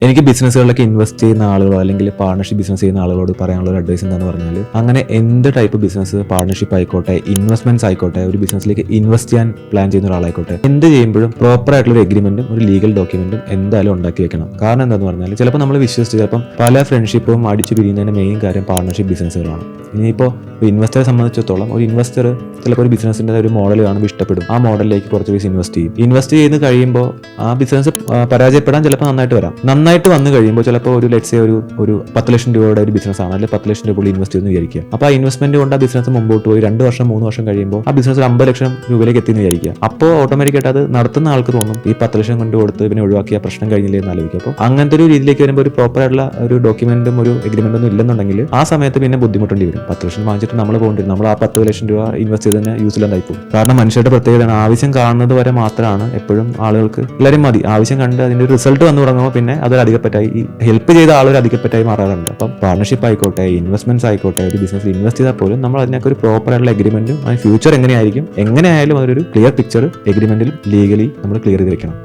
എനിക്ക് ബിസിനസ്സുകളിലൊക്കെ ഇൻവെസ്റ്റ് ചെയ്യുന്ന ആളുകളോ അല്ലെങ്കിൽ പാർട്ണർഷിപ്പ് ബിസിനസ് ചെയ്യുന്ന ആളുകളോട് പറയാനുള്ള ഒരു അഡ്വൈസ് എന്താണെന്ന് പറഞ്ഞാൽ, അങ്ങനെ എന്ത് ടൈപ്പ് ബിസിനസ്, പാർട്ണർഷിപ്പ് ആയിക്കോട്ടെ, ഇൻവെസ്റ്റ്മെന്റ്സ് ആയിക്കോട്ടെ, ഒരു ബിസിനസ്സിലേക്ക് ഇൻവെസ്റ്റ് ചെയ്യാൻ പ്ലാൻ ചെയ്യുന്ന ഒരാളായിക്കോട്ടെ, എന്ത് ചെയ്യുമ്പോഴും പ്രോപ്പർ ആയിട്ടുള്ള ഒരു എഗ്രിമെന്റും ഒരു ലീഗൽ ഡോക്യുമെന്റും എന്തായാലും ഉണ്ടാക്കി വെക്കണം. കാരണം എന്താണെന്ന് പറഞ്ഞാൽ, ചിലപ്പോൾ നമ്മൾ വിശ്വസിച്ച് ചിലപ്പം പല ഫ്രണ്ട്ഷിപ്പും അടിച്ചു പിരിയുന്നതിന്റെ മെയിൻ കാര്യം പാർട്ണർഷിപ്പ് ബിസിനസ്സുകളാണ്. ഇനിയിപ്പോൾ ഇൻവെസ്റ്ററെ സംബന്ധിച്ചിടത്തോളം ഒരു ഇൻവെസ്റ്റർ ചിലപ്പോൾ ഒരു ബിസിനസിന്റെ ഒരു മോഡൽ കാണുമ്പോൾ ഇഷ്ടപ്പെടും, ആ മോഡലിലേക്ക് കുറച്ച് പൈസ ഇൻവെസ്റ്റ് ചെയ്യും. ഇൻവെസ്റ്റ് ചെയ്ത് കഴിയുമ്പോൾ ആ ബിസിനസ് പരാജയപ്പെടാൻ ചിലപ്പോൾ നന്നായിട്ട് വരാം. നന്നായിട്ട് വന്നു കഴിയുമ്പോൾ ചിലപ്പോൾ ഒരു ലെറ്റ്സ് ഒരു 10 ലക്ഷം രൂപയുടെ ഒരു ബിസിനസ് ആണ്, അല്ലെങ്കിൽ 10 ലക്ഷം രൂപ ഇൻവെസ്റ്റ് ചെയ്യുന്ന വിചാരിക്കുക. അപ്പോൾ ആ ഇൻവെസ്റ്റ്മെന്റ് കൊണ്ട് ആ ബിസിനസ് മുമ്പോട്ട് പോയി 2 വർഷം 3 വർഷം കഴിയുമ്പോൾ ആ ബിസിനസ് 50 ലക്ഷം രൂപയിലേക്ക് എത്തി എന്ന് വിചാരിക്കുക. അപ്പോൾ ഓട്ടോമാറ്റിക്കായിട്ട് അത് നടത്തുന്ന ആൾക്ക് തോന്നും ഈ 10 ലക്ഷം കൊണ്ട് കൊടുത്ത് പിന്നെ ഒഴിവാക്കിയ പ്രശ്നം കഴിഞ്ഞില്ലേ എന്ന് ആലോചിക്കും. അപ്പോൾ അങ്ങനത്തെ ഒരു രീതിയിലേക്ക് വരുമ്പോൾ ഒരു പ്രോപ്പർ ആയിട്ടുള്ള ഒരു ഡോക്യുമെന്റും ഒരു എഗ്രിമെന്റും ഒന്നും ഇല്ലെന്നുണ്ടെങ്കിൽ ആ സമയത്ത് പിന്നെ ബുദ്ധിമുട്ടേണ്ടി വരും. 10 ലക്ഷം വാങ്ങിച്ചിട്ട് നമ്മൾ പോകേണ്ടി നമ്മൾ ആ 10 ലക്ഷം രൂപ ഇൻവെസ്റ്റ് ചെയ്ത് തന്നെ യൂസിലെന്തായി പോകും. കാരണം മനുഷ്യരുടെ പ്രത്യേകതയാണ്, ആവശ്യം കാണുന്നത് വരെ മാത്രമാണ് എപ്പോഴും ആളുകൾക്ക് എല്ലാവരും മതി. ആവശ്യം കണ്ട് അതിന്റെ ഒരു റിസൾട്ട് വന്നു തുടങ്ങുമ്പോൾ പിന്നെ അതൊരു അധികപ്പറ്റായി, ഈ ഹെൽപ്പ് ചെയ്ത ആളൊരു അധികപ്പറ്റായി മാറാറുണ്ട്. അപ്പം പാർട്ണർഷിപ്പ് ആയിക്കോട്ടെ, ഇൻവെസ്റ്റ്മെന്റ്സ് ആയിക്കോട്ടെ, ഒരു ബിസിനസ്സിൽ ഇൻവെസ്റ്റ് ചെയ്താൽ പോലും നമ്മൾ അതിനൊക്കെ ഒരു പ്രോപ്പർ ആയിട്ടുള്ള എഗ്രിമെന്റും ഫ്യൂച്ചർ എങ്ങനെയായിരിക്കും, എങ്ങനെയായാലും അതൊരു ക്ലിയർ പിക്ചർ എഗ്രിമെന്റിൽ ലീഗലി നമ്മൾ ക്ലിയർ ചെയ്ത് വെക്കണം.